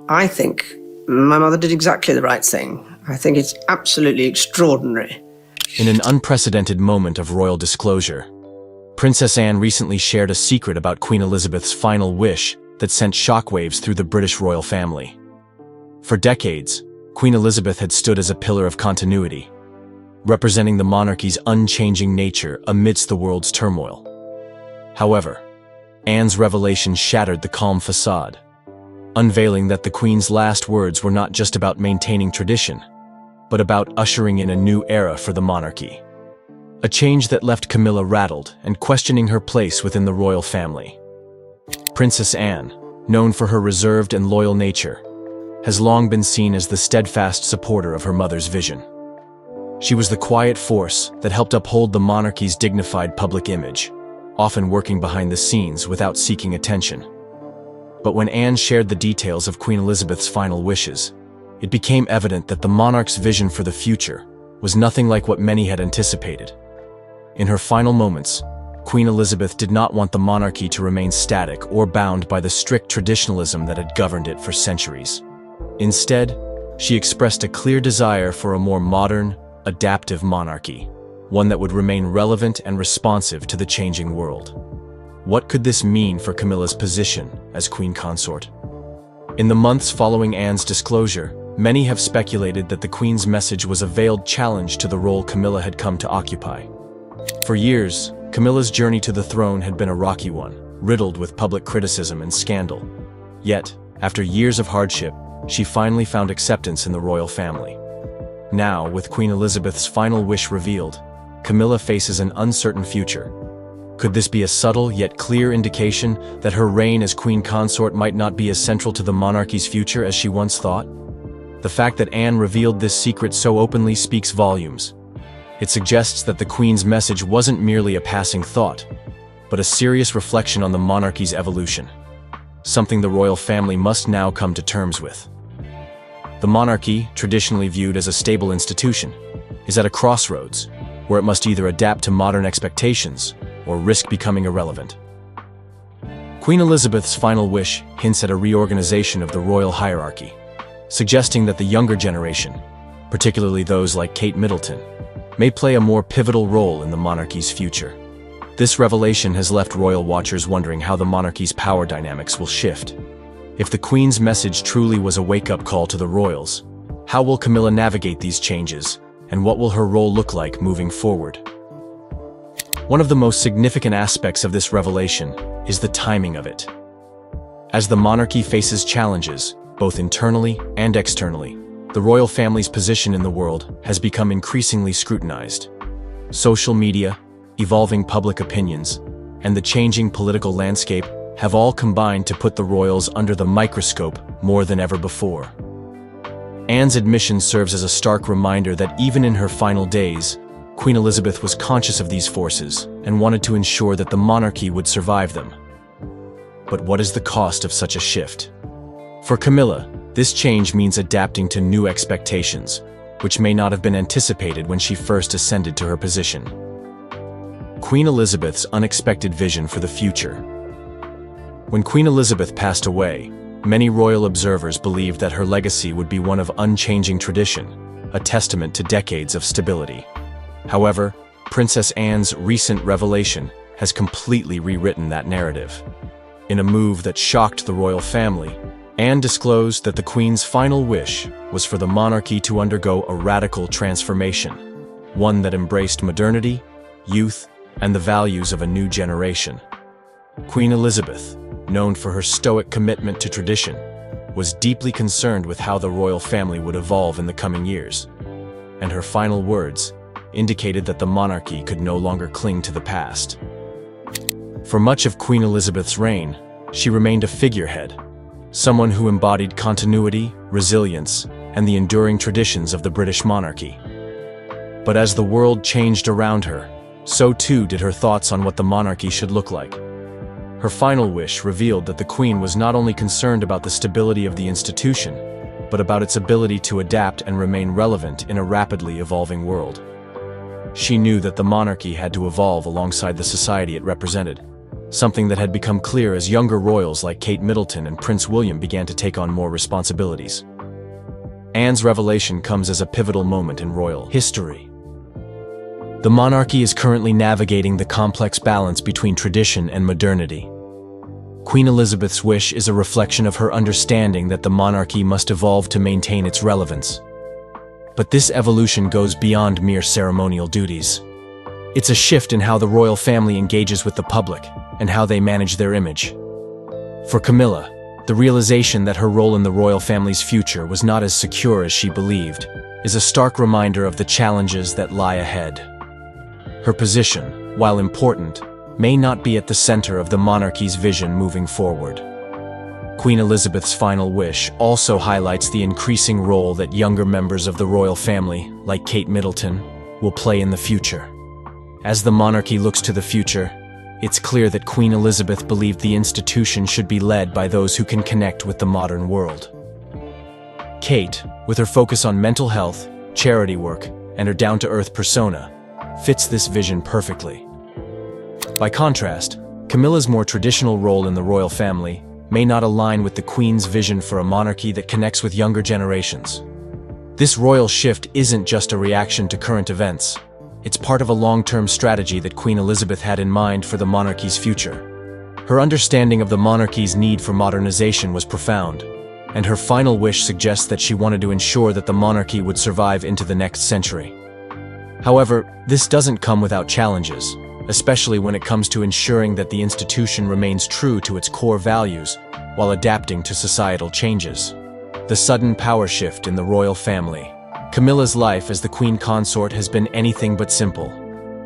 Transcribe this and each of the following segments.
I think my mother did exactly the right thing. I think it's absolutely extraordinary. In an unprecedented moment of royal disclosure, Princess Anne recently shared a secret about Queen Elizabeth's final wish that sent shockwaves through the British royal family. For decades, Queen Elizabeth had stood as a pillar of continuity, representing the monarchy's unchanging nature amidst the world's turmoil. However, Anne's revelation shattered the calm facade, unveiling that the Queen's last words were not just about maintaining tradition, but about ushering in a new era for the monarchy. A change that left Camilla rattled and questioning her place within the royal family. Princess Anne, known for her reserved and loyal nature, has long been seen as the steadfast supporter of her mother's vision. She was the quiet force that helped uphold the monarchy's dignified public image, often working behind the scenes without seeking attention. But when Anne shared the details of Queen Elizabeth's final wishes, it became evident that the monarch's vision for the future was nothing like what many had anticipated. In her final moments, Queen Elizabeth did not want the monarchy to remain static or bound by the strict traditionalism that had governed it for centuries. Instead, she expressed a clear desire for a more modern, adaptive monarchy, one that would remain relevant and responsive to the changing world. What could this mean for Camilla's position as Queen Consort? In the months following Anne's disclosure, many have speculated that the Queen's message was a veiled challenge to the role Camilla had come to occupy. For years, Camilla's journey to the throne had been a rocky one, riddled with public criticism and scandal. Yet, after years of hardship, she finally found acceptance in the royal family. Now, with Queen Elizabeth's final wish revealed, Camilla faces an uncertain future. Could this be a subtle yet clear indication that her reign as Queen Consort might not be as central to the monarchy's future as she once thought? The fact that Anne revealed this secret so openly speaks volumes. It suggests that the Queen's message wasn't merely a passing thought, but a serious reflection on the monarchy's evolution, something the royal family must now come to terms with. The monarchy, traditionally viewed as a stable institution, is at a crossroads where it must either adapt to modern expectations or risk becoming irrelevant. Queen Elizabeth's final wish hints at a reorganization of the royal hierarchy, suggesting that the younger generation, particularly those like Kate Middleton, may play a more pivotal role in the monarchy's future. This revelation has left royal watchers wondering how the monarchy's power dynamics will shift. If the Queen's message truly was a wake-up call to the royals, how will Camilla navigate these changes, and what will her role look like moving forward? One of the most significant aspects of this revelation is the timing of it. As the monarchy faces challenges, both internally and externally, the royal family's position in the world has become increasingly scrutinized. Social media, evolving public opinions, and the changing political landscape have all combined to put the royals under the microscope more than ever before. Anne's admission serves as a stark reminder that even in her final days, Queen Elizabeth was conscious of these forces and wanted to ensure that the monarchy would survive them. But what is the cost of such a shift? For Camilla, this change means adapting to new expectations, which may not have been anticipated when she first ascended to her position. Queen Elizabeth's unexpected vision for the future. When Queen Elizabeth passed away, many royal observers believed that her legacy would be one of unchanging tradition, a testament to decades of stability. However, Princess Anne's recent revelation has completely rewritten that narrative. In a move that shocked the royal family, Anne disclosed that the Queen's final wish was for the monarchy to undergo a radical transformation, one that embraced modernity, youth, and the values of a new generation. Queen Elizabeth, known for her stoic commitment to tradition, was deeply concerned with how the royal family would evolve in the coming years, and her final words indicated that the monarchy could no longer cling to the past. For much of Queen Elizabeth's reign, she remained a figurehead, someone who embodied continuity, resilience, and the enduring traditions of the British monarchy. But as the world changed around her, so too did her thoughts on what the monarchy should look like. Her final wish revealed that the Queen was not only concerned about the stability of the institution, but about its ability to adapt and remain relevant in a rapidly evolving world. She knew that the monarchy had to evolve alongside the society it represented, something that had become clear as younger royals like Kate Middleton and Prince William began to take on more responsibilities. Anne's revelation comes as a pivotal moment in royal history. The monarchy is currently navigating the complex balance between tradition and modernity. Queen Elizabeth's wish is a reflection of her understanding that the monarchy must evolve to maintain its relevance. But this evolution goes beyond mere ceremonial duties. It's a shift in how the royal family engages with the public and how they manage their image. For Camilla, the realization that her role in the royal family's future was not as secure as she believed is a stark reminder of the challenges that lie ahead. Her position, while important, may not be at the center of the monarchy's vision moving forward. Queen Elizabeth's final wish also highlights the increasing role that younger members of the royal family, like Kate Middleton, will play in the future. As the monarchy looks to the future, it's clear that Queen Elizabeth believed the institution should be led by those who can connect with the modern world. Kate, with her focus on mental health, charity work, and her down-to-earth persona, fits this vision perfectly. By contrast, Camilla's more traditional role in the royal family may not align with the Queen's vision for a monarchy that connects with younger generations. This royal shift isn't just a reaction to current events. It's part of a long-term strategy that Queen Elizabeth had in mind for the monarchy's future. Her understanding of the monarchy's need for modernization was profound, and her final wish suggests that she wanted to ensure that the monarchy would survive into the next century. However, this doesn't come without challenges, especially when it comes to ensuring that the institution remains true to its core values while adapting to societal changes. The sudden power shift in the royal family. Camilla's life as the Queen Consort has been anything but simple.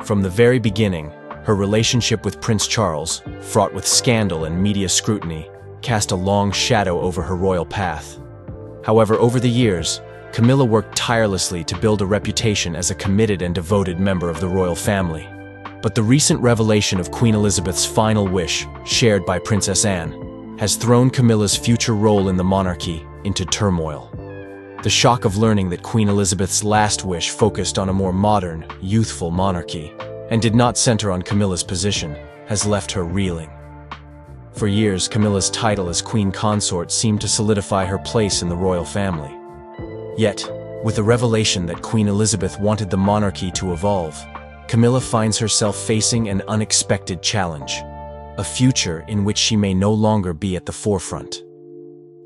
From the very beginning, her relationship with Prince Charles, fraught with scandal and media scrutiny, cast a long shadow over her royal path. However, over the years, Camilla worked tirelessly to build a reputation as a committed and devoted member of the royal family. But the recent revelation of Queen Elizabeth's final wish, shared by Princess Anne, has thrown Camilla's future role in the monarchy into turmoil. The shock of learning that Queen Elizabeth's last wish focused on a more modern, youthful monarchy, and did not center on Camilla's position, has left her reeling. For years, Camilla's title as Queen Consort seemed to solidify her place in the royal family. Yet, with the revelation that Queen Elizabeth wanted the monarchy to evolve, Camilla finds herself facing an unexpected challenge, a future in which she may no longer be at the forefront.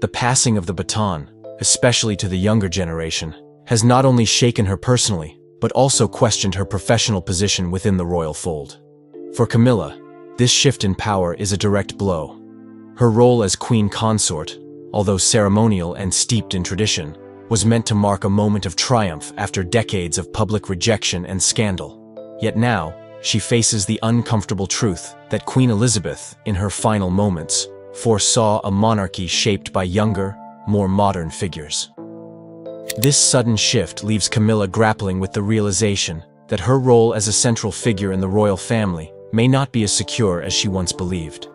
The passing of the baton, especially to the younger generation, has not only shaken her personally, but also questioned her professional position within the royal fold. For Camilla, this shift in power is a direct blow. Her role as Queen Consort, although ceremonial and steeped in tradition, was meant to mark a moment of triumph after decades of public rejection and scandal. Yet now, she faces the uncomfortable truth that Queen Elizabeth, in her final moments, foresaw a monarchy shaped by younger, more modern figures. This sudden shift leaves Camilla grappling with the realization that her role as a central figure in the royal family may not be as secure as she once believed.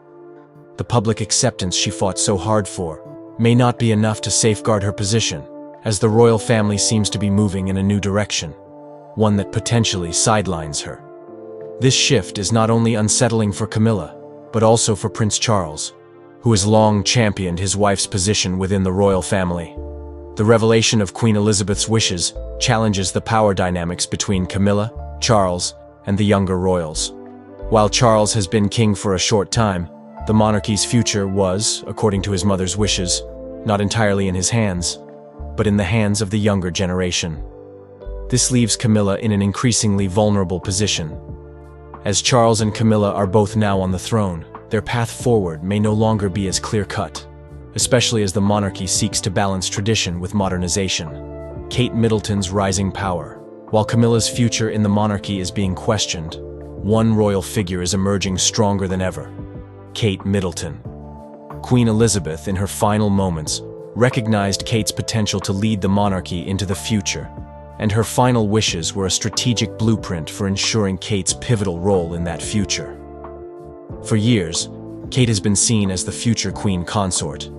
The public acceptance she fought so hard for may not be enough to safeguard her position, as the royal family seems to be moving in a new direction, one that potentially sidelines her. This shift is not only unsettling for Camilla, but also for Prince Charles, who has long championed his wife's position within the royal family. The revelation of Queen Elizabeth's wishes challenges the power dynamics between Camilla, Charles, and the younger royals. While Charles has been king for a short time, the monarchy's future was, according to his mother's wishes, not entirely in his hands, but in the hands of the younger generation. This leaves Camilla in an increasingly vulnerable position. As Charles and Camilla are both now on the throne, their path forward may no longer be as clear-cut, especially as the monarchy seeks to balance tradition with modernization. Kate Middleton's rising power. While Camilla's future in the monarchy is being questioned, one royal figure is emerging stronger than ever: Kate Middleton. Queen Elizabeth, in her final moments, recognized Kate's potential to lead the monarchy into the future, and her final wishes were a strategic blueprint for ensuring Kate's pivotal role in that future. For years, Kate has been seen as the future Queen Consort,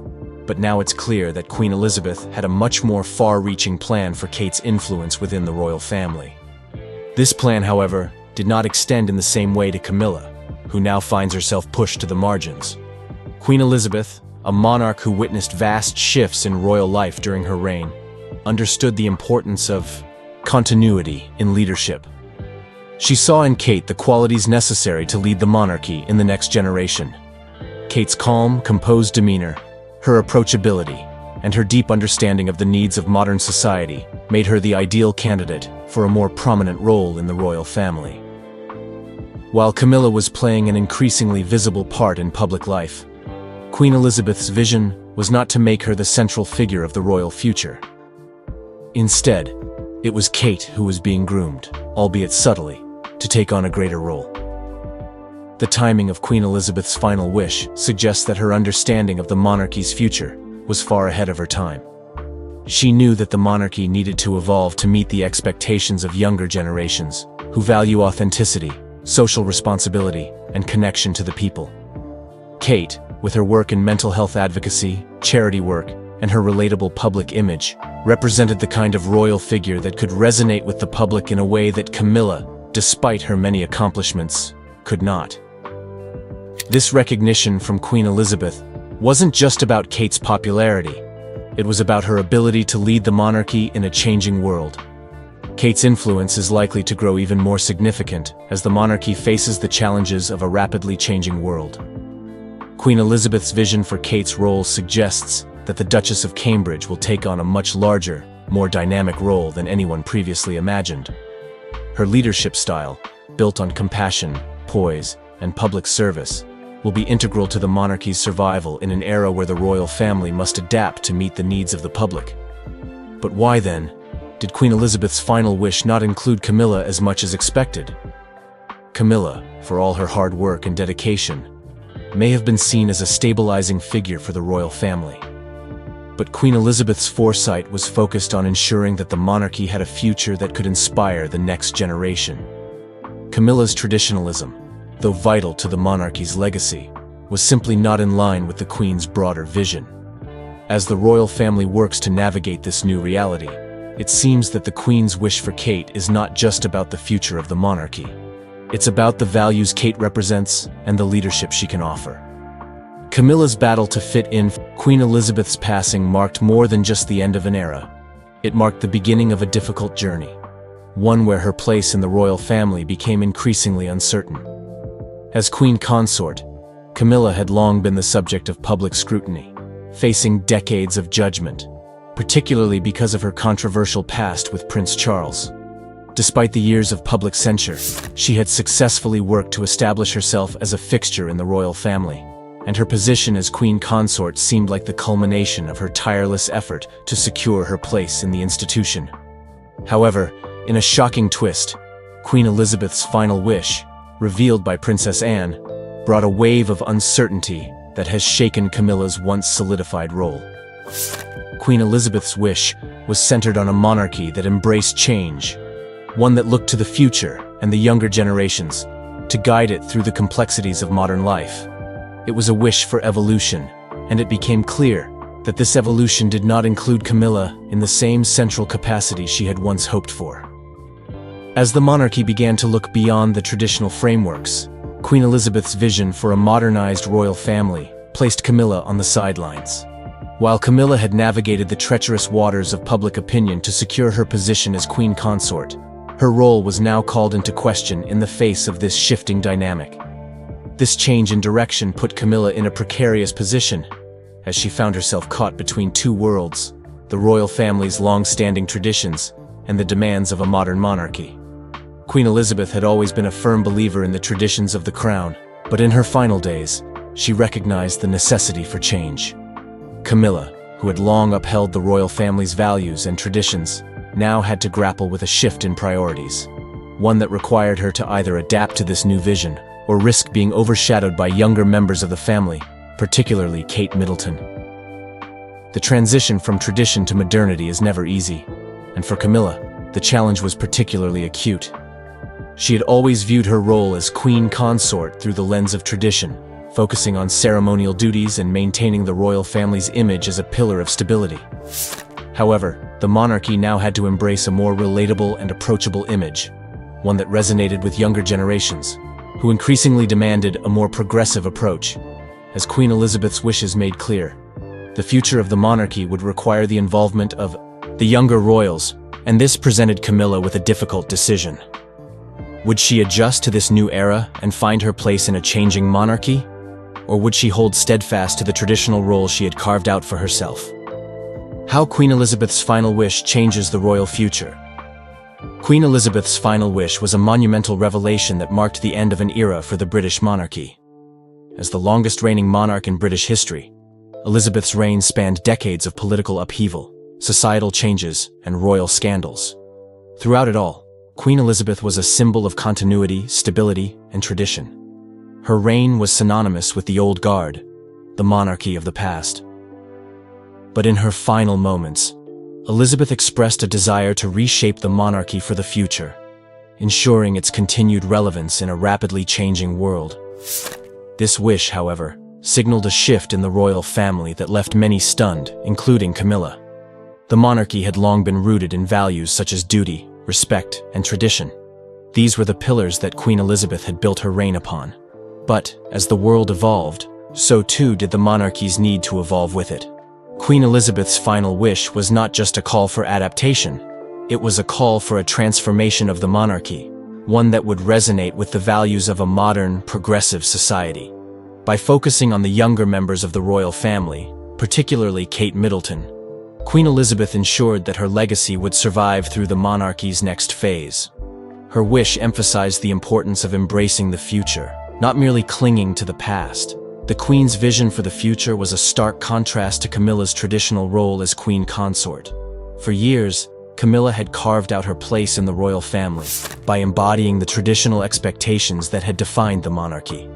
but now it's clear that Queen Elizabeth had a much more far-reaching plan for Kate's influence within the royal family. This plan, however, did not extend in the same way to Camilla, who now finds herself pushed to the margins. Queen Elizabeth, a monarch who witnessed vast shifts in royal life during her reign, understood the importance of continuity in leadership. She saw in Kate the qualities necessary to lead the monarchy in the next generation. Kate's calm, composed demeanor, her approachability, and her deep understanding of the needs of modern society made her the ideal candidate for a more prominent role in the royal family. While Camilla was playing an increasingly visible part in public life, Queen Elizabeth's vision was not to make her the central figure of the royal future. Instead, it was Kate who was being groomed, albeit subtly, to take on a greater role. The timing of Queen Elizabeth's final wish suggests that her understanding of the monarchy's future was far ahead of her time. She knew that the monarchy needed to evolve to meet the expectations of younger generations, who value authenticity, social responsibility, and connection to the people. Kate, with her work in mental health advocacy, charity work, and her relatable public image, represented the kind of royal figure that could resonate with the public in a way that Camilla, despite her many accomplishments, could not. This recognition from Queen Elizabeth wasn't just about Kate's popularity. It was about her ability to lead the monarchy in a changing world. Kate's influence is likely to grow even more significant as the monarchy faces the challenges of a rapidly changing world. Queen Elizabeth's vision for Kate's role suggests that the Duchess of Cambridge will take on a much larger, more dynamic role than anyone previously imagined. Her leadership style, built on compassion, poise, and public service, will be integral to the monarchy's survival in an era where the royal family must adapt to meet the needs of the public. But why, then, did Queen Elizabeth's final wish not include Camilla as much as expected? Camilla, for all her hard work and dedication, may have been seen as a stabilizing figure for the royal family. But Queen Elizabeth's foresight was focused on ensuring that the monarchy had a future that could inspire the next generation. Camilla's traditionalism, though vital to the monarchy's legacy, was simply not in line with the Queen's broader vision. As the royal family works to navigate this new reality, it seems that the Queen's wish for Kate is not just about the future of the monarchy. It's about the values Kate represents and the leadership she can offer. Camilla's battle to fit in. Queen Elizabeth's passing marked more than just the end of an era. It marked the beginning of a difficult journey, one where her place in the royal family became increasingly uncertain. As Queen Consort, Camilla had long been the subject of public scrutiny, facing decades of judgment, particularly because of her controversial past with Prince Charles. Despite the years of public censure, she had successfully worked to establish herself as a fixture in the royal family, and her position as Queen Consort seemed like the culmination of her tireless effort to secure her place in the institution. However, in a shocking twist, Queen Elizabeth's final wish, revealed by Princess Anne, brought a wave of uncertainty that has shaken Camilla's once solidified role. Queen Elizabeth's wish was centered on a monarchy that embraced change, one that looked to the future and the younger generations to guide it through the complexities of modern life. It was a wish for evolution, and it became clear that this evolution did not include Camilla in the same central capacity she had once hoped for. As the monarchy began to look beyond the traditional frameworks, Queen Elizabeth's vision for a modernized royal family placed Camilla on the sidelines. While Camilla had navigated the treacherous waters of public opinion to secure her position as Queen Consort, her role was now called into question in the face of this shifting dynamic. This change in direction put Camilla in a precarious position, as she found herself caught between two worlds, the royal family's long-standing traditions and the demands of a modern monarchy. Queen Elizabeth had always been a firm believer in the traditions of the crown, but in her final days, she recognized the necessity for change. Camilla, who had long upheld the royal family's values and traditions, now had to grapple with a shift in priorities, one that required her to either adapt to this new vision or risk being overshadowed by younger members of the family, particularly Kate Middleton. The transition from tradition to modernity is never easy, and for Camilla, the challenge was particularly acute. She had always viewed her role as Queen Consort through the lens of tradition, focusing on ceremonial duties and maintaining the royal family's image as a pillar of stability. However, the monarchy now had to embrace a more relatable and approachable image, one that resonated with younger generations. who increasingly demanded a more progressive approach. As Queen Elizabeth's wishes made clear, the future of the monarchy would require the involvement of the younger royals, and this presented Camilla with a difficult decision. Would she adjust to this new era and find her place in a changing monarchy? Or would she hold steadfast to the traditional role she had carved out for herself? How Queen Elizabeth's final wish changes the royal future. Queen Elizabeth's final wish was a monumental revelation that marked the end of an era for the British monarchy. As the longest reigning monarch in British history, Elizabeth's reign spanned decades of political upheaval, societal changes, and royal scandals. Throughout it all, Queen Elizabeth was a symbol of continuity, stability, and tradition. Her reign was synonymous with the old guard, the monarchy of the past. But in her final moments, Elizabeth expressed a desire to reshape the monarchy for the future, ensuring its continued relevance in a rapidly changing world. This wish, however, signaled a shift in the royal family that left many stunned, including Camilla. The monarchy had long been rooted in values such as duty, respect, and tradition. These were the pillars that Queen Elizabeth had built her reign upon. But, as the world evolved, so too did the monarchy's need to evolve with it. Queen Elizabeth's final wish was not just a call for adaptation, it was a call for a transformation of the monarchy, one that would resonate with the values of a modern, progressive society. By focusing on the younger members of the royal family, particularly Kate Middleton, Queen Elizabeth ensured that her legacy would survive through the monarchy's next phase. Her wish emphasized the importance of embracing the future, not merely clinging to the past. The Queen's vision for the future was a stark contrast to Camilla's traditional role as Queen Consort. For years, Camilla had carved out her place in the royal family by embodying the traditional expectations that had defined the monarchy.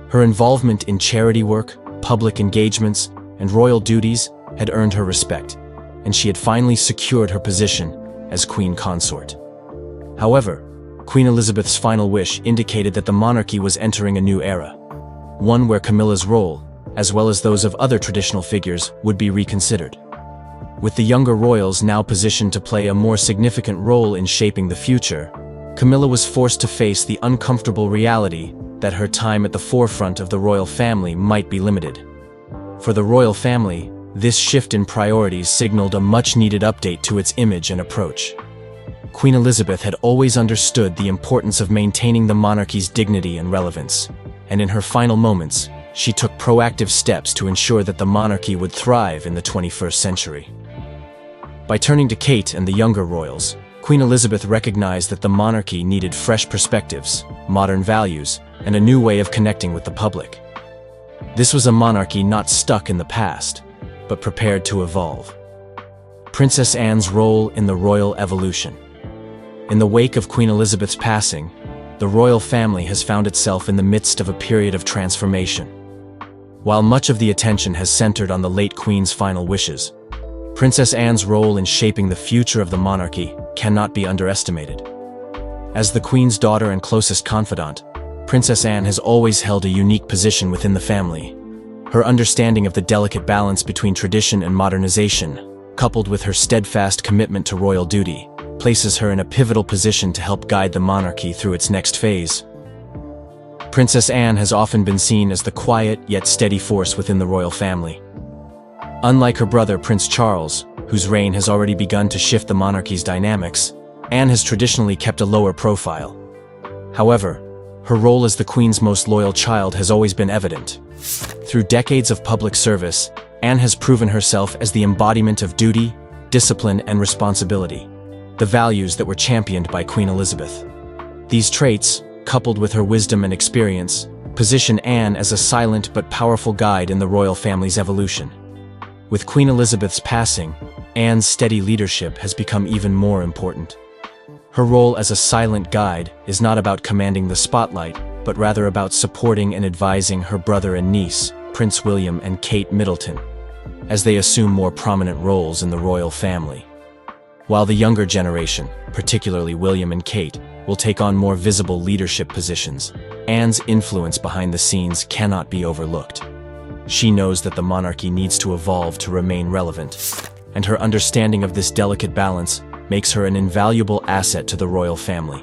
Her involvement in charity work, public engagements, and royal duties had earned her respect, and she had finally secured her position as Queen Consort. However, Queen Elizabeth's final wish indicated that the monarchy was entering a new era, one where Camilla's role, as well as those of other traditional figures, would be reconsidered. With the younger royals now positioned to play a more significant role in shaping the future, Camilla was forced to face the uncomfortable reality that her time at the forefront of the royal family might be limited. For the royal family, this shift in priorities signaled a much-needed update to its image and approach. Queen Elizabeth had always understood the importance of maintaining the monarchy's dignity and relevance, and in her final moments, she took proactive steps to ensure that the monarchy would thrive in the 21st century. By turning to Kate and the younger royals, Queen Elizabeth recognized that the monarchy needed fresh perspectives, modern values, and a new way of connecting with the public. This was a monarchy not stuck in the past, but prepared to evolve. Princess Anne's role in the royal evolution. In the wake of Queen Elizabeth's passing, the royal family has found itself in the midst of a period of transformation. While much of the attention has centered on the late Queen's final wishes, Princess Anne's role in shaping the future of the monarchy cannot be underestimated. As the Queen's daughter and closest confidant, Princess Anne has always held a unique position within the family. Her understanding of the delicate balance between tradition and modernization, coupled with her steadfast commitment to royal duty, places her in a pivotal position to help guide the monarchy through its next phase. Princess Anne has often been seen as the quiet yet steady force within the royal family. Unlike her brother Prince Charles, whose reign has already begun to shift the monarchy's dynamics, Anne has traditionally kept a lower profile. However, her role as the Queen's most loyal child has always been evident. Through decades of public service, Anne has proven herself as the embodiment of duty, discipline, and responsibility, the values that were championed by Queen Elizabeth. These traits, coupled with her wisdom and experience, position Anne as a silent but powerful guide in the royal family's evolution. With Queen Elizabeth's passing, Anne's steady leadership has become even more important. Her role as a silent guide is not about commanding the spotlight, but rather about supporting and advising her brother and niece, Prince William and Kate Middleton, as they assume more prominent roles in the royal family. While the younger generation, particularly William and Kate, will take on more visible leadership positions, Anne's influence behind the scenes cannot be overlooked. She knows that the monarchy needs to evolve to remain relevant, and her understanding of this delicate balance makes her an invaluable asset to the royal family.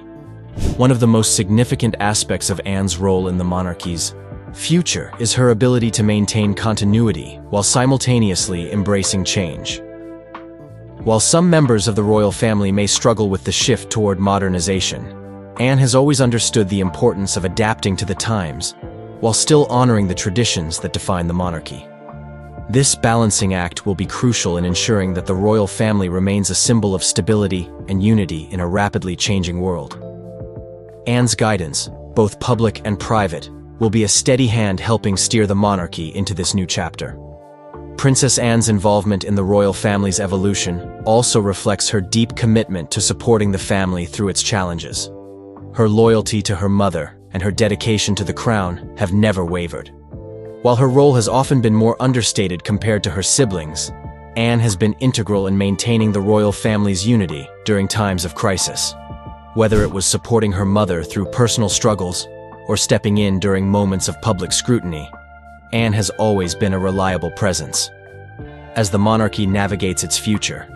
One of the most significant aspects of Anne's role in the monarchy's future is her ability to maintain continuity while simultaneously embracing change. While some members of the royal family may struggle with the shift toward modernization, Anne has always understood the importance of adapting to the times while still honoring the traditions that define the monarchy. This balancing act will be crucial in ensuring that the royal family remains a symbol of stability and unity in a rapidly changing world. Anne's guidance, both public and private, will be a steady hand helping steer the monarchy into this new chapter. Princess Anne's involvement in the royal family's evolution also reflects her deep commitment to supporting the family through its challenges. Her loyalty to her mother and her dedication to the crown have never wavered. While her role has often been more understated compared to her siblings, Anne has been integral in maintaining the royal family's unity during times of crisis. Whether it was supporting her mother through personal struggles or stepping in during moments of public scrutiny, Anne has always been a reliable presence. As the monarchy navigates its future,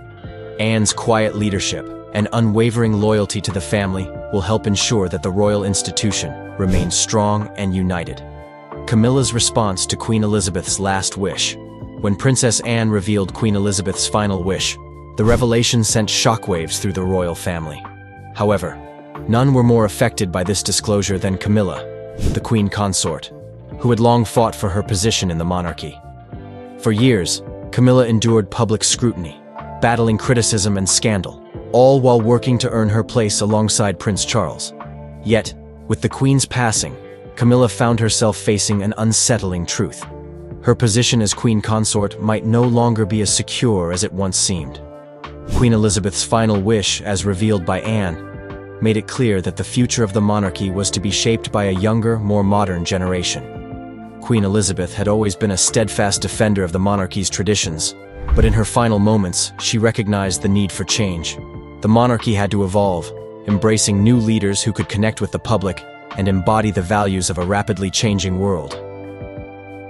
Anne's quiet leadership and unwavering loyalty to the family will help ensure that the royal institution remains strong and united. Camilla's response to Queen Elizabeth's last wish. When Princess Anne revealed Queen Elizabeth's final wish, the revelation sent shockwaves through the royal family. However, none were more affected by this disclosure than Camilla, the Queen Consort, who had long fought for her position in the monarchy. For years, Camilla endured public scrutiny, battling criticism and scandal, all while working to earn her place alongside Prince Charles. Yet, with the Queen's passing, Camilla found herself facing an unsettling truth. Her position as Queen Consort might no longer be as secure as it once seemed. Queen Elizabeth's final wish, as revealed by Anne, made it clear that the future of the monarchy was to be shaped by a younger, more modern generation. Queen Elizabeth had always been a steadfast defender of the monarchy's traditions, but in her final moments, she recognized the need for change. The monarchy had to evolve, embracing new leaders who could connect with the public and embody the values of a rapidly changing world.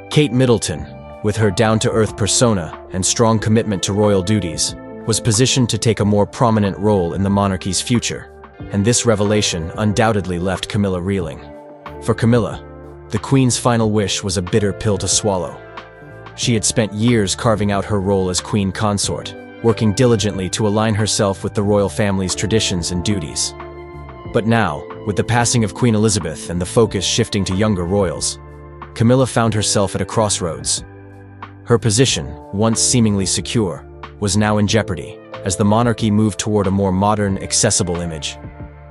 Kate Middleton, with her down-to-earth persona and strong commitment to royal duties, was positioned to take a more prominent role in the monarchy's future, and this revelation undoubtedly left Camilla reeling. For Camilla, the Queen's final wish was a bitter pill to swallow. She had spent years carving out her role as Queen Consort, working diligently to align herself with the royal family's traditions and duties. But now, with the passing of Queen Elizabeth and the focus shifting to younger royals, Camilla found herself at a crossroads. Her position, once seemingly secure, was now in jeopardy as the monarchy moved toward a more modern, accessible image.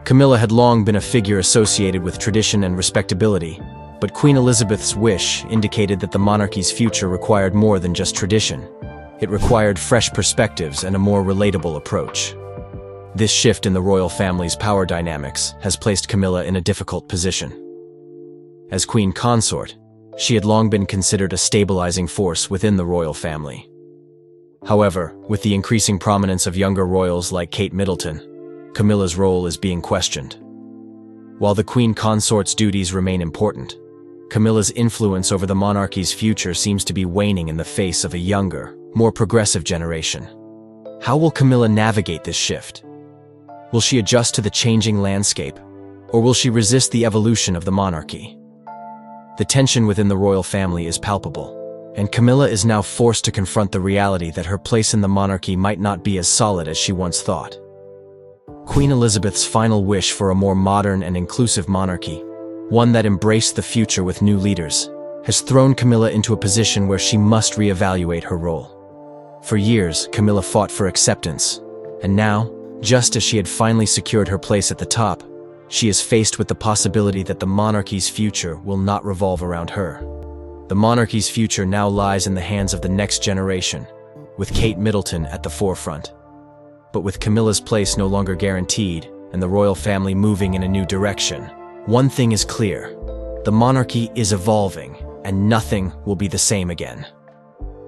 Camilla had long been a figure associated with tradition and respectability, but Queen Elizabeth's wish indicated that the monarchy's future required more than just tradition. It required fresh perspectives and a more relatable approach. This shift in the royal family's power dynamics has placed Camilla in a difficult position. As Queen Consort, she had long been considered a stabilizing force within the royal family. However, with the increasing prominence of younger royals like Kate Middleton, Camilla's role is being questioned. While the Queen Consort's duties remain important, Camilla's influence over the monarchy's future seems to be waning in the face of a younger, more progressive generation. How will Camilla navigate this shift? Will she adjust to the changing landscape, or will she resist the evolution of the monarchy? The tension within the royal family is palpable, and Camilla is now forced to confront the reality that her place in the monarchy might not be as solid as she once thought. Queen Elizabeth's final wish for a more modern and inclusive monarchy, one that embraced the future with new leaders, has thrown Camilla into a position where she must reevaluate her role. For years, Camilla fought for acceptance, and now, just as she had finally secured her place at the top, she is faced with the possibility that the monarchy's future will not revolve around her. The monarchy's future now lies in the hands of the next generation, with Kate Middleton at the forefront. But with Camilla's place no longer guaranteed and the royal family moving in a new direction, one thing is clear: the monarchy is evolving, and nothing will be the same again.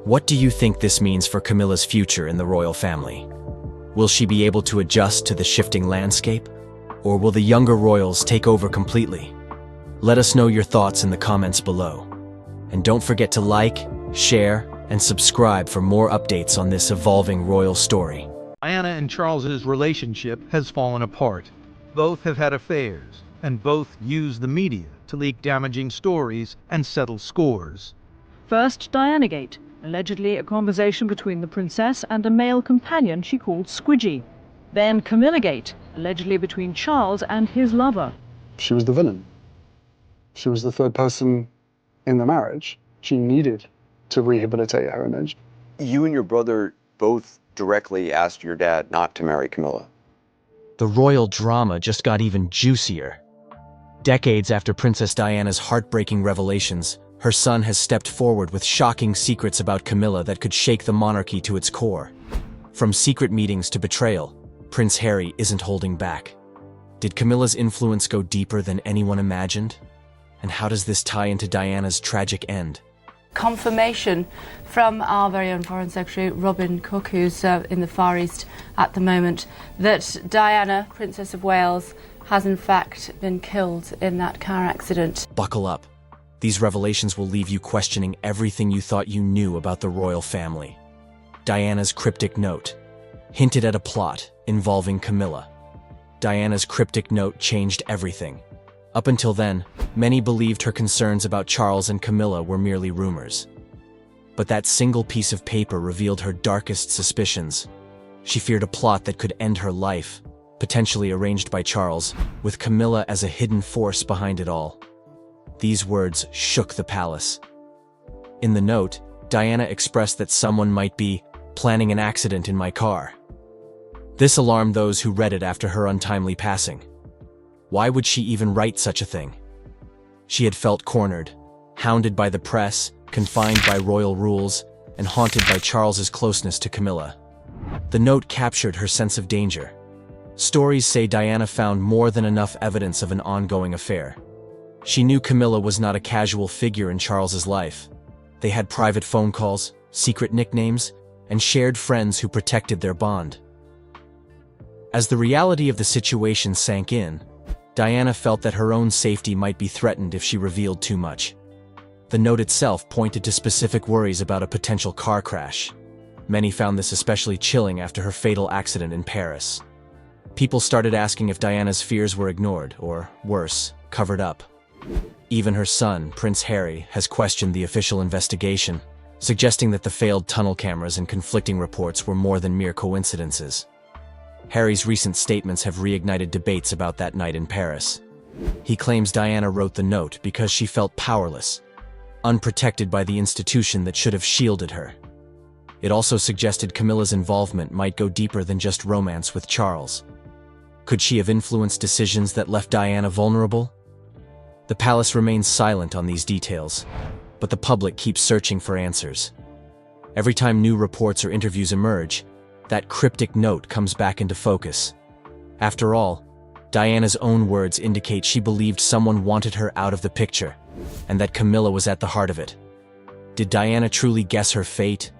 What do you think this means for Camilla's future in the royal family? Will she be able to adjust to the shifting landscape? Or will the younger royals take over completely? Let us know your thoughts in the comments below. And don't forget to like, share, and subscribe for more updates on this evolving royal story. Diana and Charles's relationship has fallen apart. Both have had affairs, and both use the media to leak damaging stories and settle scores. First, Dianagate, allegedly a conversation between the princess and a male companion she called Squidgy. Then Camillagate, allegedly between Charles and his lover. She was the villain. She was the third person in the marriage. She needed to rehabilitate her image. You and your brother both directly asked your dad not to marry Camilla. The royal drama just got even juicier. Decades after Princess Diana's heartbreaking revelations, her son has stepped forward with shocking secrets about Camilla that could shake the monarchy to its core. From secret meetings to betrayal, Prince Harry isn't holding back. Did Camilla's influence go deeper than anyone imagined? And how does this tie into Diana's tragic end? Confirmation from our very own Foreign Secretary Robin Cook, who's in the Far East at the moment, that Diana, Princess of Wales, has in fact been killed in that car accident. Buckle up. These revelations will leave you questioning everything you thought you knew about the royal family. Diana's cryptic note hinted at a plot involving Camilla. Diana's cryptic note changed everything. Up until then, many believed her concerns about Charles and Camilla were merely rumors. But that single piece of paper revealed her darkest suspicions. She feared a plot that could end her life, potentially arranged by Charles, with Camilla as a hidden force behind it all. These words shook the palace. In the note, Diana expressed that someone might be planning an accident in my car. This alarmed those who read it after her untimely passing. Why would she even write such a thing? She had felt cornered, hounded by the press, confined by royal rules, and haunted by Charles's closeness to Camilla. The note captured her sense of danger. Stories say Diana found more than enough evidence of an ongoing affair. She knew Camilla was not a casual figure in Charles's life. They had private phone calls, secret nicknames, and shared friends who protected their bond. As the reality of the situation sank in, Diana felt that her own safety might be threatened if she revealed too much. The note itself pointed to specific worries about a potential car crash. Many found this especially chilling after her fatal accident in Paris. People started asking if Diana's fears were ignored, or worse, covered up. Even her son, Prince Harry, has questioned the official investigation, suggesting that the failed tunnel cameras and conflicting reports were more than mere coincidences. Harry's recent statements have reignited debates about that night in Paris. He claims Diana wrote the note because she felt powerless, unprotected by the institution that should have shielded her. It also suggested Camilla's involvement might go deeper than just romance with Charles. Could she have influenced decisions that left Diana vulnerable? The palace remains silent on these details, but the public keeps searching for answers. Every time new reports or interviews emerge, that cryptic note comes back into focus. After all, Diana's own words indicate she believed someone wanted her out of the picture, and that Camilla was at the heart of it. Did Diana truly guess her fate,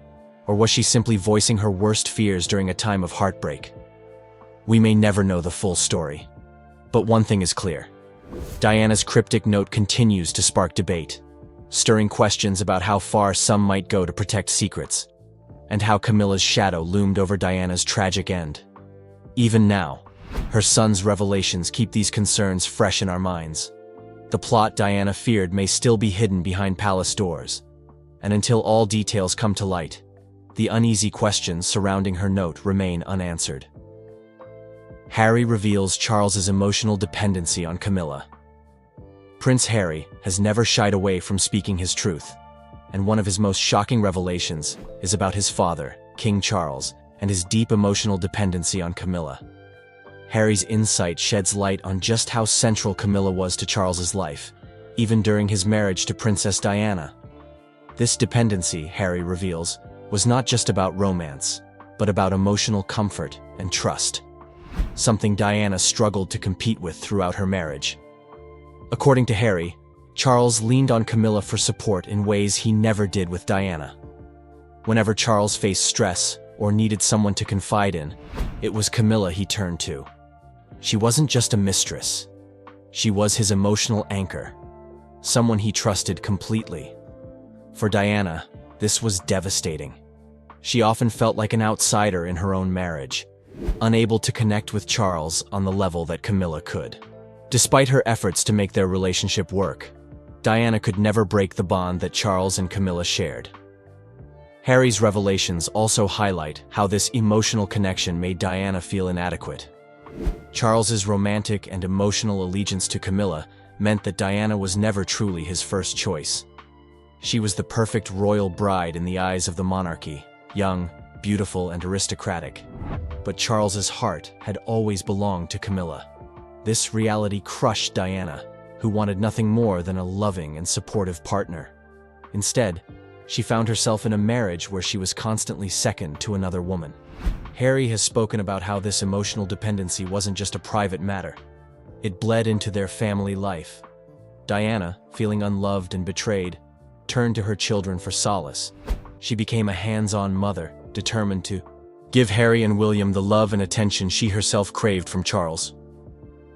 or was she simply voicing her worst fears during a time of heartbreak? We may never know the full story, but one thing is clear. Diana's cryptic note continues to spark debate, stirring questions about how far some might go to protect secrets, and how Camilla's shadow loomed over Diana's tragic end. Even now, her son's revelations keep these concerns fresh in our minds. The plot Diana feared may still be hidden behind palace doors, and until all details come to light, the uneasy questions surrounding her note remain unanswered. Harry reveals Charles's emotional dependency on Camilla. Prince Harry has never shied away from speaking his truth, and one of his most shocking revelations is about his father, King Charles, and his deep emotional dependency on Camilla. Harry's insight sheds light on just how central Camilla was to Charles's life, even during his marriage to Princess Diana. This dependency, Harry reveals, was not just about romance, but about emotional comfort and trust, something Diana struggled to compete with throughout her marriage. According to Harry, Charles leaned on Camilla for support in ways he never did with Diana. Whenever Charles faced stress or needed someone to confide in, it was Camilla he turned to. She wasn't just a mistress. She was his emotional anchor, someone he trusted completely. For Diana, this was devastating. She often felt like an outsider in her own marriage, unable to connect with Charles on the level that Camilla could. Despite her efforts to make their relationship work, Diana could never break the bond that Charles and Camilla shared. Harry's revelations also highlight how this emotional connection made Diana feel inadequate. Charles's romantic and emotional allegiance to Camilla meant that Diana was never truly his first choice. She was the perfect royal bride in the eyes of the monarchy, young, beautiful, and aristocratic. But Charles's heart had always belonged to Camilla. This reality crushed Diana, who wanted nothing more than a loving and supportive partner. Instead, she found herself in a marriage where she was constantly second to another woman. Harry has spoken about how this emotional dependency wasn't just a private matter. It bled into their family life. Diana, feeling unloved and betrayed, turned to her children for solace. She became a hands-on mother, determined to give Harry and William the love and attention she herself craved from Charles.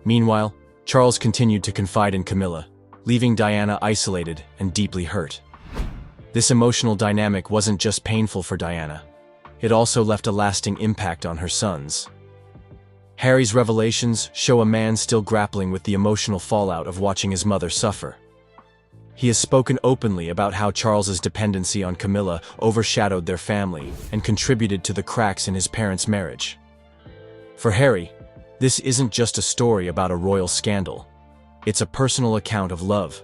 Meanwhile, Charles continued to confide in Camilla, leaving Diana isolated and deeply hurt. This emotional dynamic wasn't just painful for Diana. It also left a lasting impact on her sons. Harry's revelations show a man still grappling with the emotional fallout of watching his mother suffer. He has spoken openly about how Charles's dependency on Camilla overshadowed their family and contributed to the cracks in his parents' marriage. For Harry, this isn't just a story about a royal scandal. It's a personal account of love,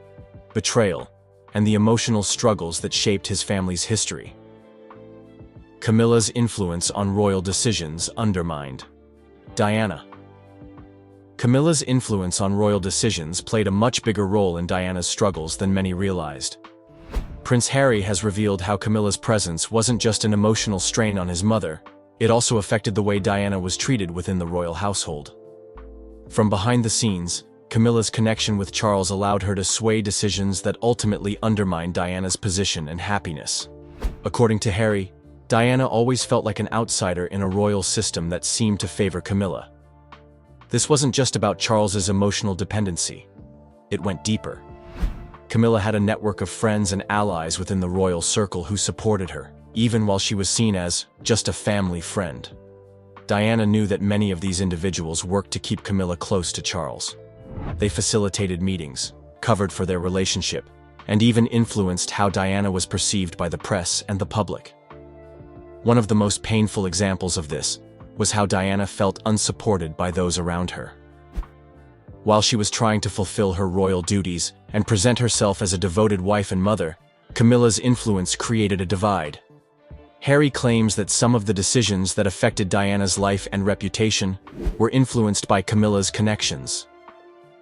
betrayal, and the emotional struggles that shaped his family's history. Camilla's influence on royal decisions undermined. Diana. Camilla's influence on royal decisions played a much bigger role in Diana's struggles than many realized. Prince Harry has revealed how Camilla's presence wasn't just an emotional strain on his mother, it also affected the way Diana was treated within the royal household. From behind the scenes, Camilla's connection with Charles allowed her to sway decisions that ultimately undermined Diana's position and happiness. According to Harry, Diana always felt like an outsider in a royal system that seemed to favor Camilla. This wasn't just about Charles's emotional dependency. It went deeper. Camilla had a network of friends and allies within the royal circle who supported her, even while she was seen as just a family friend. Diana knew that many of these individuals worked to keep Camilla close to Charles. They facilitated meetings, covered for their relationship, and even influenced how Diana was perceived by the press and the public. One of the most painful examples of this was how Diana felt unsupported by those around her. While she was trying to fulfill her royal duties and present herself as a devoted wife and mother, Camilla's influence created a divide. Harry claims that some of the decisions that affected Diana's life and reputation were influenced by Camilla's connections.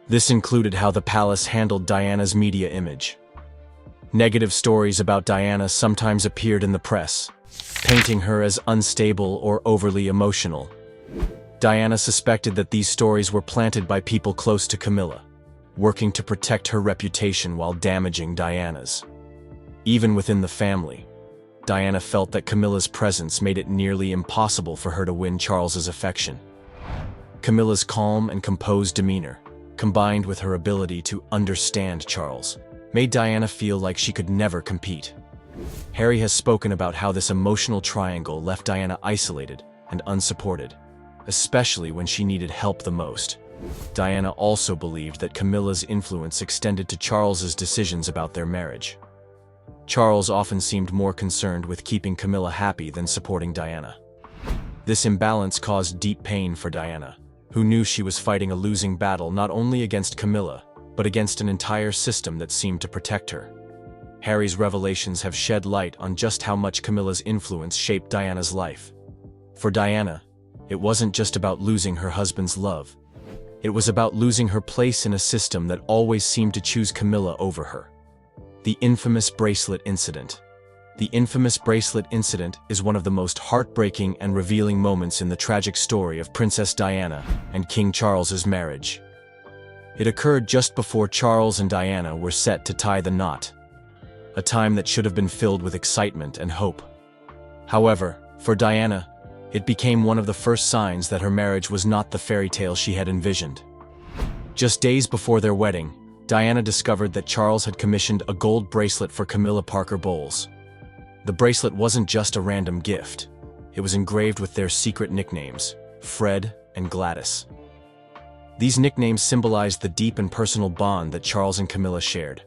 This included how the palace handled Diana's media image. Negative stories about Diana sometimes appeared in the press, painting her as unstable or overly emotional. Diana suspected that these stories were planted by people close to Camilla, working to protect her reputation while damaging Diana's. Even within the family, Diana felt that Camilla's presence made it nearly impossible for her to win Charles's affection. Camilla's calm and composed demeanor, combined with her ability to understand Charles, made Diana feel like she could never compete. Harry has spoken about how this emotional triangle left Diana isolated and unsupported, especially when she needed help the most. Diana also believed that Camilla's influence extended to Charles's decisions about their marriage. Charles often seemed more concerned with keeping Camilla happy than supporting Diana. This imbalance caused deep pain for Diana, who knew she was fighting a losing battle not only against Camilla, but against an entire system that seemed to protect her. Harry's revelations have shed light on just how much Camilla's influence shaped Diana's life. For Diana, it wasn't just about losing her husband's love. It was about losing her place in a system that always seemed to choose Camilla over her. The infamous bracelet incident. The infamous bracelet incident is one of the most heartbreaking and revealing moments in the tragic story of Princess Diana and King Charles's marriage. It occurred just before Charles and Diana were set to tie the knot, a time that should have been filled with excitement and hope. However, for Diana, it became one of the first signs that her marriage was not the fairy tale she had envisioned. Just days before their wedding, Diana discovered that Charles had commissioned a gold bracelet for Camilla Parker Bowles. The bracelet wasn't just a random gift. It was engraved with their secret nicknames, Fred, and Gladys. These nicknames symbolized the deep and personal bond that Charles and Camilla shared,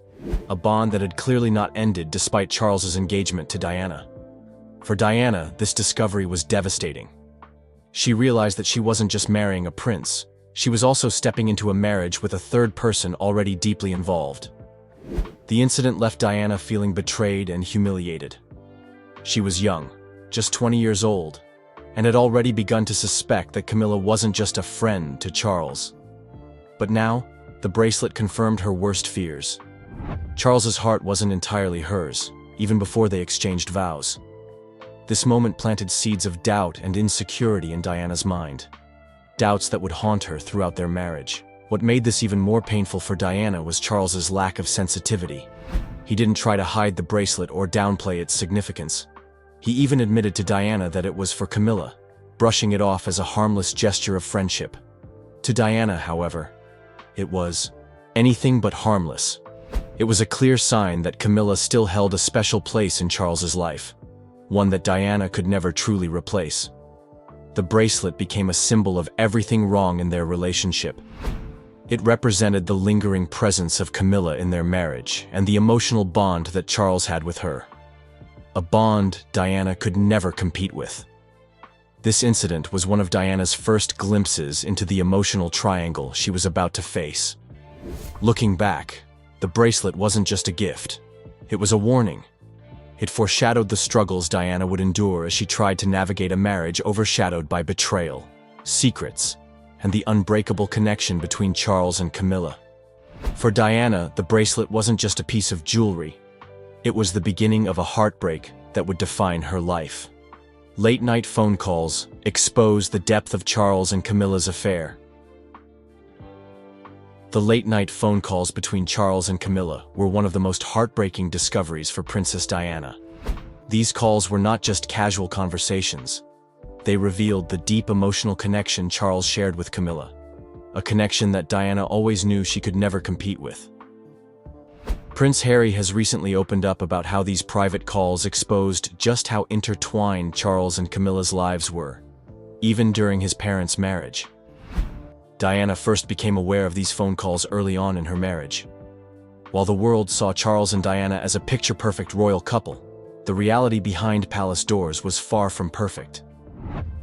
a bond that had clearly not ended despite Charles's engagement to Diana. For Diana, this discovery was devastating. She realized that she wasn't just marrying a prince, she was also stepping into a marriage with a third person already deeply involved. The incident left Diana feeling betrayed and humiliated. She was young, just 20 years old, and had already begun to suspect that Camilla wasn't just a friend to Charles. But now, the bracelet confirmed her worst fears. Charles's heart wasn't entirely hers, even before they exchanged vows. This moment planted seeds of doubt and insecurity in Diana's mind. Doubts that would haunt her throughout their marriage. What made this even more painful for Diana was Charles's lack of sensitivity. He didn't try to hide the bracelet or downplay its significance. He even admitted to Diana that it was for Camilla, brushing it off as a harmless gesture of friendship. To Diana, however, it was anything but harmless. It was a clear sign that Camilla still held a special place in Charles's life, one that Diana could never truly replace. The bracelet became a symbol of everything wrong in their relationship. It represented the lingering presence of Camilla in their marriage and the emotional bond that Charles had with her. A bond Diana could never compete with. This incident was one of Diana's first glimpses into the emotional triangle she was about to face. Looking back, the bracelet wasn't just a gift. It was a warning. It foreshadowed the struggles Diana would endure as she tried to navigate a marriage overshadowed by betrayal, secrets, and the unbreakable connection between Charles and Camilla. For Diana, the bracelet wasn't just a piece of jewelry. It was the beginning of a heartbreak that would define her life. Late-night phone calls exposed the depth of Charles and Camilla's affair. The late-night phone calls between Charles and Camilla were one of the most heartbreaking discoveries for Princess Diana. These calls were not just casual conversations. They revealed the deep emotional connection Charles shared with Camilla, a connection that Diana always knew she could never compete with. Prince Harry has recently opened up about how these private calls exposed just how intertwined Charles and Camilla's lives were, even during his parents' marriage. Diana first became aware of these phone calls early on in her marriage. While the world saw Charles and Diana as a picture-perfect royal couple, the reality behind palace doors was far from perfect.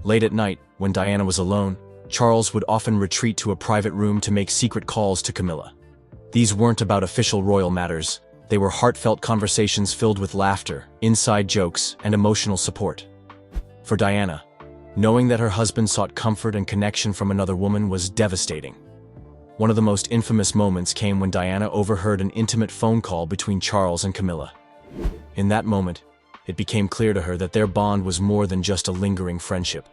Late at night, when Diana was alone, Charles would often retreat to a private room to make secret calls to Camilla. These weren't about official royal matters. They were heartfelt conversations filled with laughter, inside jokes, and emotional support. For Diana, knowing that her husband sought comfort and connection from another woman was devastating. One of the most infamous moments came when Diana overheard an intimate phone call between Charles and Camilla. In that moment, it became clear to her that their bond was more than just a lingering friendship.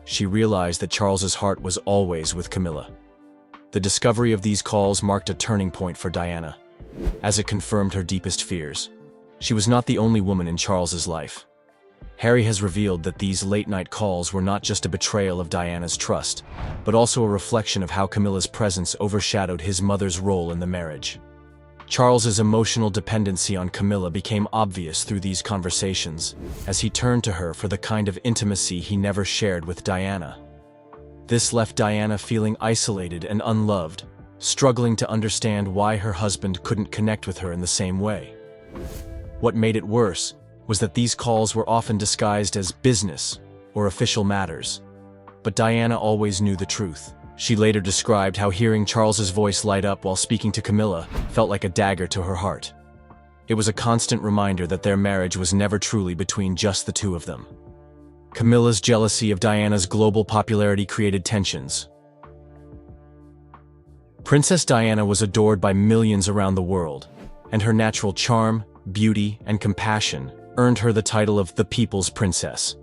She realized that Charles's heart was always with Camilla. The discovery of these calls marked a turning point for Diana, as it confirmed her deepest fears. She was not the only woman in Charles's life. Harry has revealed that these late-night calls were not just a betrayal of Diana's trust, but also a reflection of how Camilla's presence overshadowed his mother's role in the marriage. Charles's emotional dependency on Camilla became obvious through these conversations, as he turned to her for the kind of intimacy he never shared with Diana. This left Diana feeling isolated and unloved, struggling to understand why her husband couldn't connect with her in the same way. What made it worse was that these calls were often disguised as business or official matters. But Diana always knew the truth. She later described how hearing Charles's voice light up while speaking to Camilla felt like a dagger to her heart. It was a constant reminder that their marriage was never truly between just the two of them. Camilla's jealousy of Diana's global popularity created tensions. Princess Diana was adored by millions around the world, and her natural charm, beauty, and compassion earned her the title of the People's Princess.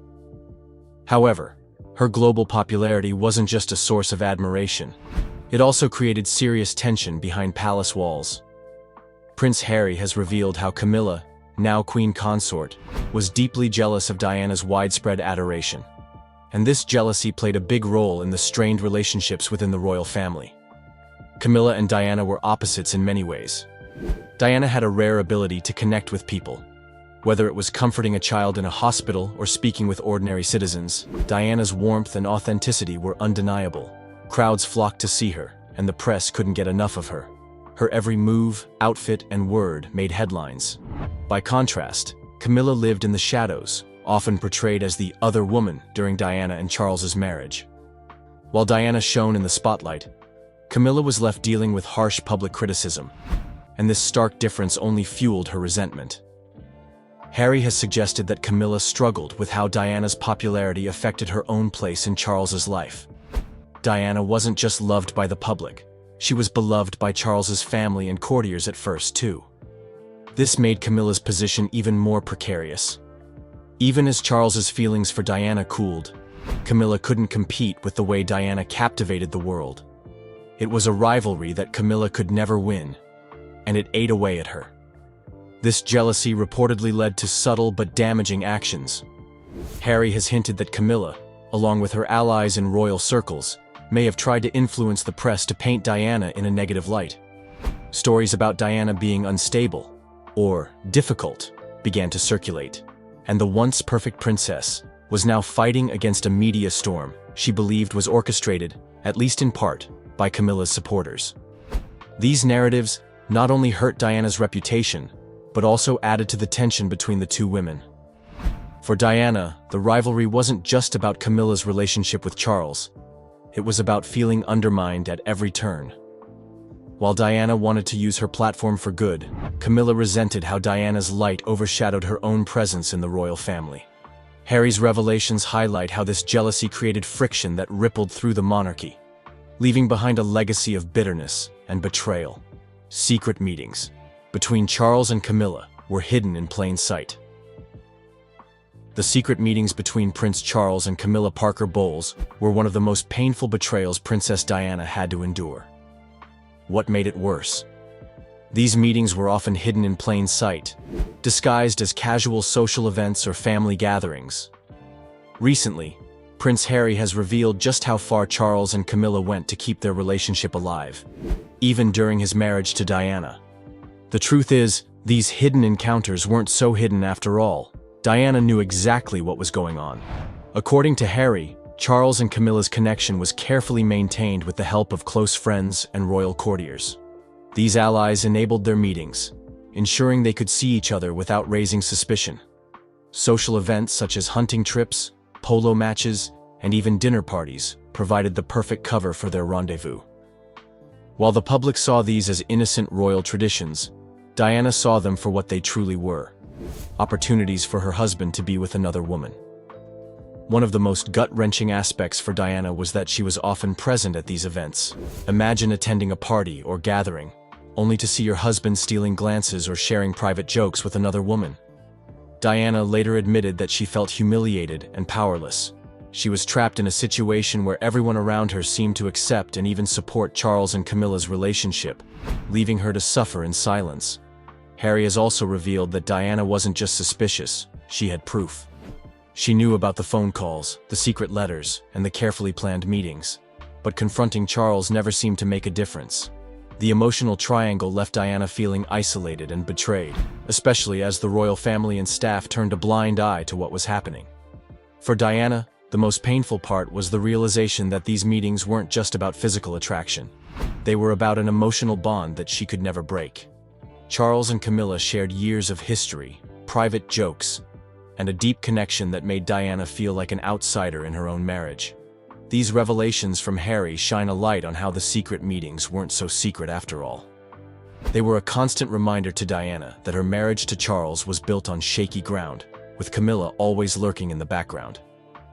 However, her global popularity wasn't just a source of admiration. It also created serious tension behind palace walls. Prince Harry has revealed how Camilla, now Queen Consort, was deeply jealous of Diana's widespread adoration. And this jealousy played a big role in the strained relationships within the royal family. Camilla and Diana were opposites in many ways. Diana had a rare ability to connect with people. Whether it was comforting a child in a hospital or speaking with ordinary citizens, Diana's warmth and authenticity were undeniable. Crowds flocked to see her, and the press couldn't get enough of her. Her every move, outfit, and word made headlines. By contrast, Camilla lived in the shadows, often portrayed as the other woman during Diana and Charles's marriage. While Diana shone in the spotlight, Camilla was left dealing with harsh public criticism, and this stark difference only fueled her resentment. Harry has suggested that Camilla struggled with how Diana's popularity affected her own place in Charles's life. Diana wasn't just loved by the public, she was beloved by Charles's family and courtiers at first, too. This made Camilla's position even more precarious. Even as Charles's feelings for Diana cooled, Camilla couldn't compete with the way Diana captivated the world. It was a rivalry that Camilla could never win, and it ate away at her. This jealousy reportedly led to subtle but damaging actions. Harry has hinted that Camilla, along with her allies in royal circles, may have tried to influence the press to paint Diana in a negative light. Stories about Diana being unstable, or difficult, began to circulate, and the once perfect princess was now fighting against a media storm she believed was orchestrated, at least in part, by Camilla's supporters. These narratives not only hurt Diana's reputation, but also added to the tension between the two women. For Diana, the rivalry wasn't just about Camilla's relationship with Charles. It was about feeling undermined at every turn. While Diana wanted to use her platform for good, Camilla resented how Diana's light overshadowed her own presence in the royal family. Harry's revelations highlight how this jealousy created friction that rippled through the monarchy, leaving behind a legacy of bitterness and betrayal. Secret meetings between Charles and Camilla were hidden in plain sight. The secret meetings between Prince Charles and Camilla Parker Bowles were one of the most painful betrayals Princess Diana had to endure. What made it worse? These meetings were often hidden in plain sight, disguised as casual social events or family gatherings. Recently, Prince Harry has revealed just how far Charles and Camilla went to keep their relationship alive, even during his marriage to Diana. The truth is, these hidden encounters weren't so hidden after all. Diana knew exactly what was going on. According to Harry, Charles and Camilla's connection was carefully maintained with the help of close friends and royal courtiers. These allies enabled their meetings, ensuring they could see each other without raising suspicion. Social events such as hunting trips, polo matches, and even dinner parties provided the perfect cover for their rendezvous. While the public saw these as innocent royal traditions, Diana saw them for what they truly were: opportunities for her husband to be with another woman. One of the most gut-wrenching aspects for Diana was that she was often present at these events. Imagine attending a party or gathering, only to see your husband stealing glances or sharing private jokes with another woman. Diana later admitted that she felt humiliated and powerless. She was trapped in a situation where everyone around her seemed to accept and even support Charles and Camilla's relationship, leaving her to suffer in silence. Harry has also revealed that Diana wasn't just suspicious, she had proof. She knew about the phone calls, the secret letters, and the carefully planned meetings. But confronting Charles never seemed to make a difference. The emotional triangle left Diana feeling isolated and betrayed, especially as the royal family and staff turned a blind eye to what was happening. For Diana, the most painful part was the realization that these meetings weren't just about physical attraction. They were about an emotional bond that she could never break. Charles and Camilla shared years of history, private jokes, and a deep connection that made Diana feel like an outsider in her own marriage. These revelations from Harry shine a light on how the secret meetings weren't so secret after all. They were a constant reminder to Diana that her marriage to Charles was built on shaky ground, with Camilla always lurking in the background.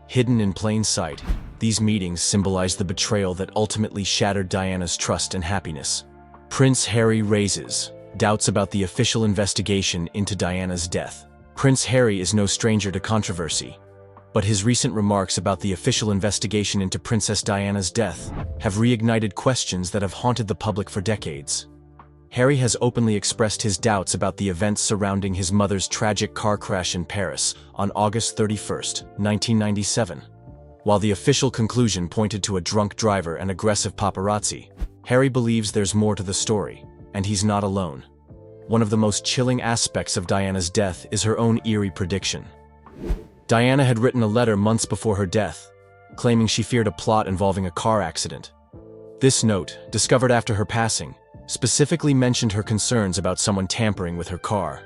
Hidden in plain sight, these meetings symbolized the betrayal that ultimately shattered Diana's trust and happiness. Prince Harry raises doubts about the official investigation into Diana's death. Prince Harry is no stranger to controversy, but his recent remarks about the official investigation into Princess Diana's death have reignited questions that have haunted the public for decades. Harry has openly expressed his doubts about the events surrounding his mother's tragic car crash in Paris on August 31, 1997. While the official conclusion pointed to a drunk driver and aggressive paparazzi, Harry believes there's more to the story, and he's not alone. one of the most chilling aspects of Diana's death is her own eerie prediction. Diana had written a letter months before her death, claiming she feared a plot involving a car accident. This note, discovered after her passing, specifically mentioned her concerns about someone tampering with her car.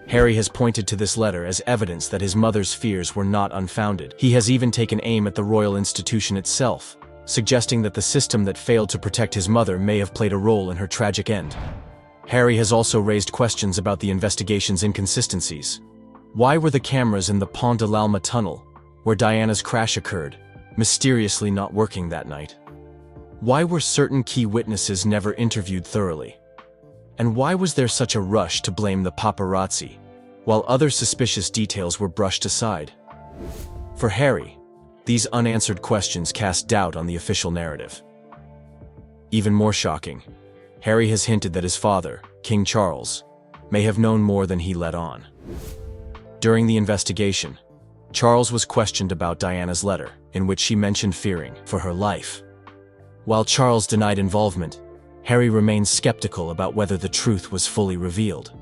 Harry has pointed to this letter as evidence that his mother's fears were not unfounded. He has even taken aim at the royal institution itself, suggesting that the system that failed to protect his mother may have played a role in her tragic end. Harry has also raised questions about the investigation's inconsistencies. Why were the cameras in the Pont de l'Alma tunnel, where Diana's crash occurred, mysteriously not working that night? Why were certain key witnesses never interviewed thoroughly? And why was there such a rush to blame the paparazzi, while other suspicious details were brushed aside? For Harry, these unanswered questions cast doubt on the official narrative. Even more shocking, Harry has hinted that his father, King Charles, may have known more than he let on. During the investigation, Charles was questioned about Diana's letter, in which she mentioned fearing for her life. While Charles denied involvement, Harry remains skeptical about whether the truth was fully revealed.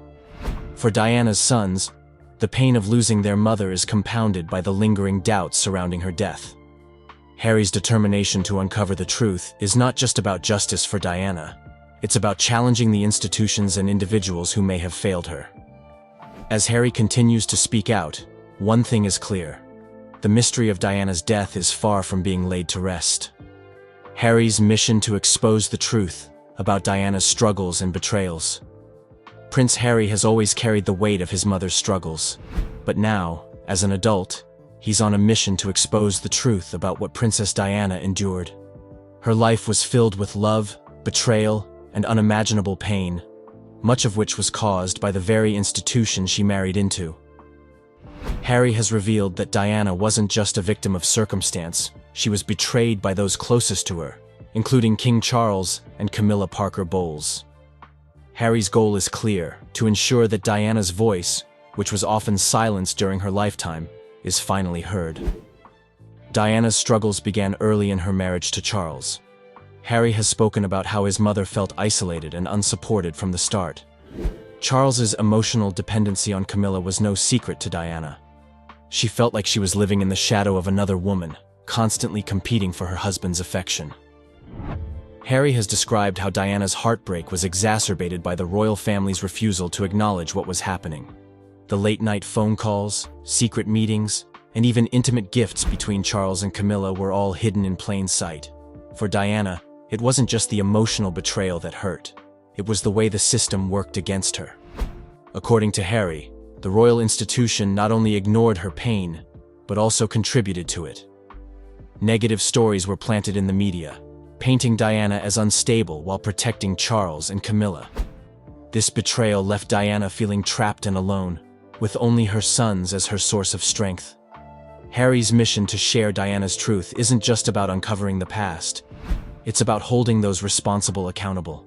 For Diana's sons, the pain of losing their mother is compounded by the lingering doubts surrounding her death. Harry's determination to uncover the truth is not just about justice for Diana, it's about challenging the institutions and individuals who may have failed her. As Harry continues to speak out, one thing is clear: the mystery of Diana's death is far from being laid to rest. Harry's mission to expose the truth about Diana's struggles and betrayals. Prince Harry has always carried the weight of his mother's struggles, but now, as an adult, he's on a mission to expose the truth about what Princess Diana endured. Her life was filled with love, betrayal, and unimaginable pain, much of which was caused by the very institution she married into. Harry has revealed that Diana wasn't just a victim of circumstance, she was betrayed by those closest to her, including King Charles and Camilla Parker Bowles. Harry's goal is clear: to ensure that Diana's voice, which was often silenced during her lifetime, is finally heard. Diana's struggles began early in her marriage to Charles. Harry has spoken about how his mother felt isolated and unsupported from the start. Charles's emotional dependency on Camilla was no secret to Diana. She felt like she was living in the shadow of another woman, constantly competing for her husband's affection. Harry has described how Diana's heartbreak was exacerbated by the royal family's refusal to acknowledge what was happening. The late-night phone calls, secret meetings, and even intimate gifts between Charles and Camilla were all hidden in plain sight. For Diana, it wasn't just the emotional betrayal that hurt. It was the way the system worked against her. According to Harry, the royal institution not only ignored her pain, but also contributed to it. Negative stories were planted in the media, painting Diana as unstable while protecting Charles and Camilla. This betrayal left Diana feeling trapped and alone, with only her sons as her source of strength. Harry's mission to share Diana's truth isn't just about uncovering the past. It's about holding those responsible accountable.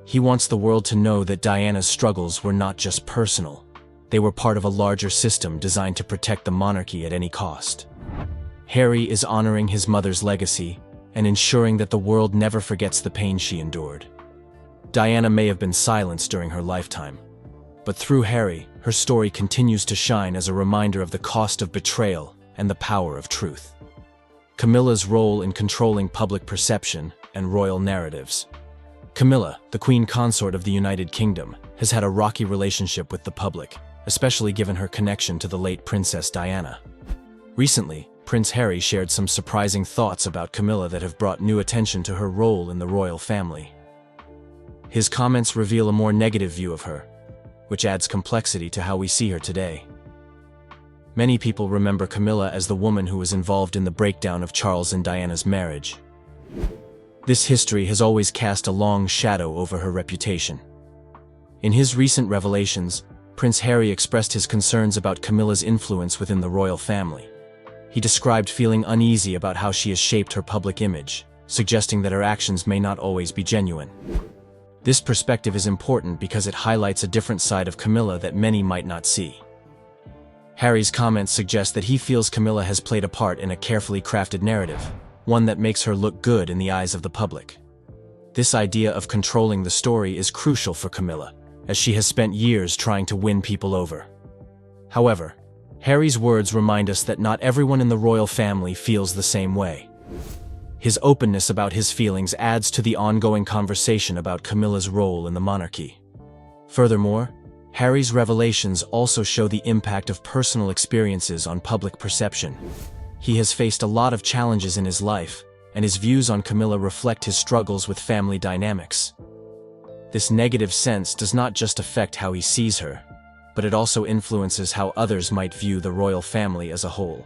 He wants the world to know that Diana's struggles were not just personal. They were part of a larger system designed to protect the monarchy at any cost. Harry is honoring his mother's legacy and ensuring that the world never forgets the pain she endured. Diana may have been silenced during her lifetime, but through Harry, her story continues to shine as a reminder of the cost of betrayal and the power of truth. Camilla's role in controlling public perception and royal narratives. Camilla, the Queen Consort of the United Kingdom, has had a rocky relationship with the public, especially given her connection to the late Princess Diana. Recently, Prince Harry shared some surprising thoughts about Camilla that have brought new attention to her role in the royal family. His comments reveal a more negative view of her, which adds complexity to how we see her today. Many people remember Camilla as the woman who was involved in the breakdown of Charles and Diana's marriage. This history has always cast a long shadow over her reputation. In his recent revelations, Prince Harry expressed his concerns about Camilla's influence within the royal family. He described feeling uneasy about how she has shaped her public image, suggesting that her actions may not always be genuine. This perspective is important because it highlights a different side of Camilla that many might not see. Harry's comments suggest that he feels Camilla has played a part in a carefully crafted narrative, one that makes her look good in the eyes of the public. This idea of controlling the story is crucial for Camilla, as she has spent years trying to win people over. However, Harry's words remind us that not everyone in the royal family feels the same way. His openness about his feelings adds to the ongoing conversation about Camilla's role in the monarchy. Furthermore, Harry's revelations also show the impact of personal experiences on public perception. He has faced a lot of challenges in his life, and his views on Camilla reflect his struggles with family dynamics. This negative sense does not just affect how he sees her, but it also influences how others might view the royal family as a whole.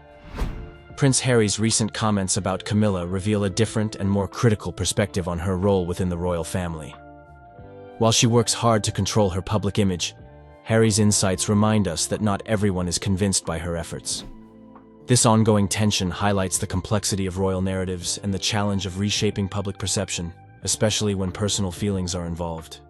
Prince Harry's recent comments about Camilla reveal a different and more critical perspective on her role within the royal family. While she works hard to control her public image, Harry's insights remind us that not everyone is convinced by her efforts. This ongoing tension highlights the complexity of royal narratives and the challenge of reshaping public perception, especially when personal feelings are involved.